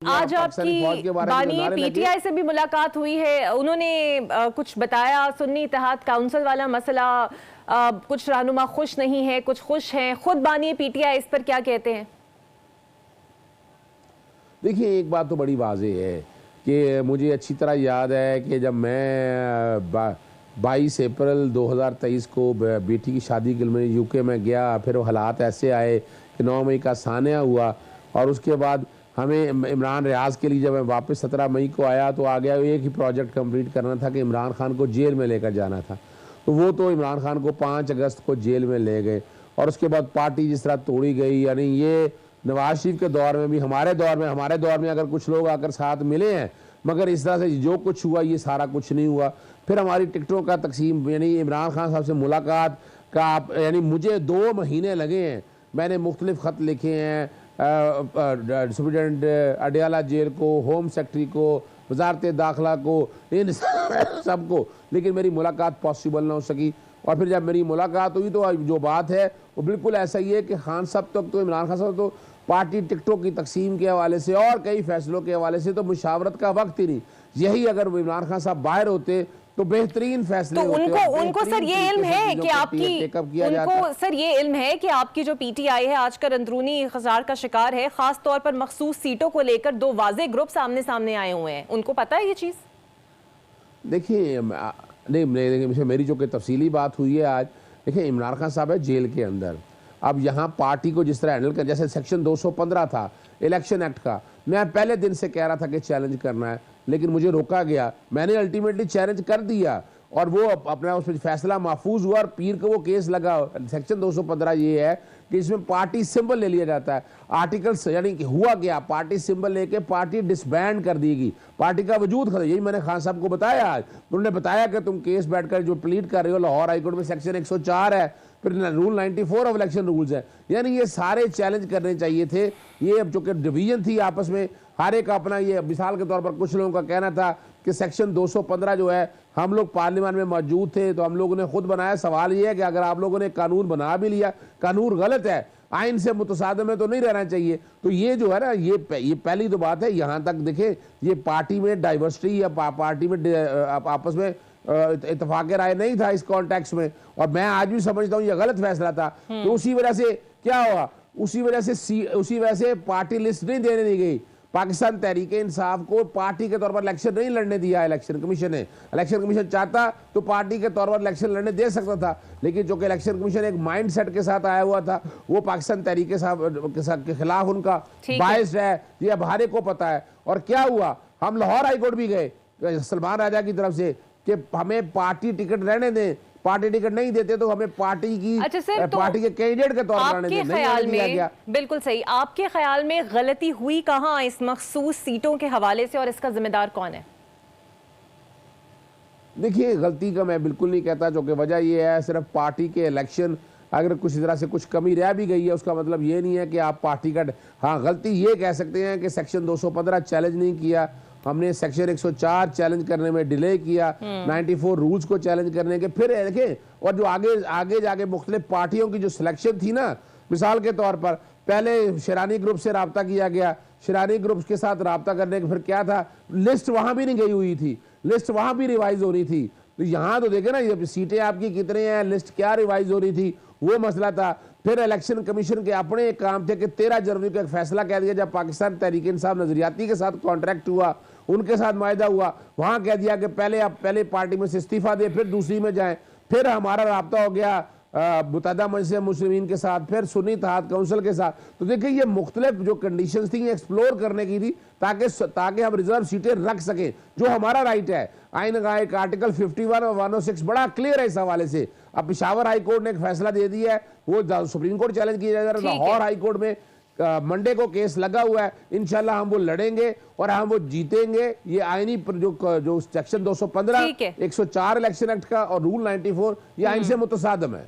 आज आपकी बानी पीटीआई से भी मुलाकात हुई है, उन्होंने कुछ बताया, सुन्नी इत्तेहाद काउंसिल वाला मसला, कुछ रहनुमा खुश नहीं है, कुछ खुश हैं, खुद बानी पीटीआई इस पर क्या कहते हैं? देखिए, एक बात तो बड़ी वाज़ेह है कि मुझे अच्छी तरह याद है कि जब मैं 22 अप्रैल 2023 को बेटी की शादी के लिए यूके में गया, फिर वो हालात ऐसे आए कि 9 मई का सानिया हुआ और उसके बाद हमें इमरान रियाज के लिए जब मैं वापस 17 मई को आया तो आ गया, एक ही प्रोजेक्ट कंप्लीट करना था कि इमरान खान को जेल में लेकर जाना था। तो वो तो इमरान खान को 5 अगस्त को जेल में ले गए और उसके बाद पार्टी जिस तरह तोड़ी गई, यानी ये नवाज शरीफ के दौर में भी, हमारे दौर में अगर कुछ लोग आकर साथ मिले हैं, मगर इस तरह से जो कुछ हुआ ये सारा कुछ नहीं हुआ। फिर हमारी टिकटों का तकसीम, यानी इमरान खान साहब से मुलाकात का, यानी मुझे 2 महीने लगे हैं। मैंने मुख्तलिफ ख़त लिखे हैं सुप्रिटेंडेंट अडयाला जेल को, होम सेक्रेटरी को, वजारत दाखिला को, इन सबको, लेकिन मेरी मुलाकात पॉसिबल ना हो सकी। और फिर जब मेरी मुलाकात हुई तो जो बात है वो बिल्कुल ऐसा ही है कि खान साहब तक तो इमरान खान साहब तो पार्टी टिकटों की तकसीम के हवाले से और कई फैसलों के हवाले से तो मुशावरत का वक्त ही नहीं। यही अगर वो इमरान खान साहब बाहर होते तो बेहतरीन फैसले तो उनको सर ये इल्म है कि आपकी जो पीटीआई है आजकल अंदरूनी खसार का शिकार है, खास तौर पर मखसूस सीटों को लेकर 2 वाज़ेह ग्रुप सामने आए हुए हैं, उनको पता है ये चीज? देखिए, नहीं, मेरी जो कि तफसीली बात हुई है आज, देखिए इमरान खान साहब है जेल के अंदर। अब यहाँ पार्टी को जिस तरह हैंडल कर, जैसे सेक्शन 215 था इलेक्शन एक्ट का, मैं पहले दिन से कह रहा था कि चैलेंज करना है, लेकिन मुझे रोका गया। मैंने अल्टीमेटली चैलेंज कर दिया और वो अपना उस पर फैसला महफूज हुआ और पीर को वो केस लगा। सेक्शन 215 ये है कि इसमें पार्टी सिंबल ले लिया जाता है, आर्टिकल्स, यानी कि हुआ क्या, पार्टी सिंबल लेके पार्टी डिसबैंड कर देगी, पार्टी का वजूद खत्म। यही मैंने खान साहब को बताया आज। उन्होंने बताया कि तुम केस बैठकर जो प्लीड कर रहे हो, लाहौर हाईकोर्ट में सेक्शन 104 है, फिर रूल 94 ऑफ इलेक्शन रूल्स है, यानी ये सारे चैलेंज करने चाहिए थे। ये अब चूंकि डिवीजन थी आपस में, हर एक अपना, ये मिसाल के तौर पर कुछ लोगों का कहना था कि सेक्शन 215 जो है, हम लोग पार्लियामेंट में मौजूद थे तो हम लोगों ने खुद बनाया। सवाल ये है कि अगर आप लोगों ने कानून बना भी लिया, कानून गलत है, आइन से मुतसादम में तो नहीं रहना चाहिए। तो ये जो है ना, ये पहली तो बात है। यहाँ तक देखें, ये पार्टी में डाइवर्सिटी या पार्टी में आपस में इत्तेफाक राय नहीं था इस कॉन्टेक्स्ट में, और मैं आज भी समझता हूँ ये गलत फैसला था। तो उसी वजह से क्या हुआ, उसी वजह से पार्टी लिस्ट नहीं देने दी गई। पाकिस्तान तहरीक-ए-इंसाफ को पार्टी के तौर पर इलेक्शन नहीं लड़ने दिया इलेक्शन कमीशन ने। इलेक्शन कमीशन चाहता तो पार्टी के तौर पर इलेक्शन लड़ने दे सकता था, लेकिन जो कि इलेक्शन कमीशन एक माइंड सेट के साथ आया हुआ था, वो पाकिस्तान तहरीक के खिलाफ उनका बायस है, ये अब हर एक को पता है। और क्या हुआ, हम लाहौर हाईकोर्ट भी गए सलमान राजा की तरफ से कि हमें पार्टी टिकट रहने दें, पार्टी टिकट नहीं देते तो हमें पार्टी की, पार्टी के कैंडिडेट के तौर पर नहीं दिया गया। बिल्कुल सही। आपके ख्याल में गलती हुई कहां इस मखसूस सीटों के हवाले से और इसका जिम्मेदार कौन है? देखिए, गलती का मैं बिल्कुल नहीं कहता, जो कि वजह यह है सिर्फ पार्टी के इलेक्शन अगर कुछ तरह से कुछ कमी रह भी गई है, उसका मतलब ये नहीं है कि आप पार्टी का, हाँ गलती ये कह सकते हैं कि सेक्शन 215 चैलेंज नहीं किया हमने, सेक्शन 104 चैलेंज करने में डिले किया, 94 रूल्स को चैलेंज करने के, फिर देखें, और जो आगे जाके मुख्तलिफ पार्टियों की जो सिलेक्शन थी ना, मिसाल के तौर पर पहले शरानी ग्रुप से रब्ता किया गया, शरानी ग्रुप के साथ रब्ता करने के फिर क्या था, लिस्ट वहां भी नहीं गई हुई थी, लिस्ट वहां भी रिवाइज हो रही थी। तो यहाँ तो देखे ना, ये सीटें आपकी कितने हैं, लिस्ट क्या रिवाइज हो रही थी, वो मसला था। फिर इलेक्शन कमीशन के अपने एक काम थे कि 13 जनवरी को एक फैसला कह दिया, जब पाकिस्तान तहरीक इंसाफ नजरियाती के साथ कॉन्ट्रैक्ट हुआ, उनके साथ मायदा हुआ, वहां कह दिया कि पहले पार्टी में से इस्तीफा दे, फिर दूसरी में जाएं। फिर हमारा राब्ता हो गया मुत्तहिदा मजलिस मुस्लिमीन के साथ, फिर सुन्नी इत्तेहाद काउंसिल के साथ। तो देखिए, ये मुख्तलिफ जो कंडीशंस थी एक्सप्लोर करने की थी ताकि हम रिजर्व सीटें रख सकें, जो हमारा राइट है। आइन का एक आर्टिकल 51 और 106 बड़ा क्लियर है इस हवाले से। अब पेशावर हाई कोर्ट ने एक फैसला दे दिया है, वो सुप्रीम कोर्ट चैलेंज किया जा रहा है। लाहौर हाई कोर्ट में मंडे को केस लगा हुआ है, इंशाल्लाह हम वो लड़ेंगे और हम वो जीतेंगे। ये आईनी जो सेक्शन 215, 104 इलेक्शन एक्ट का और रूल 94, ये आइन से मुतसादम है।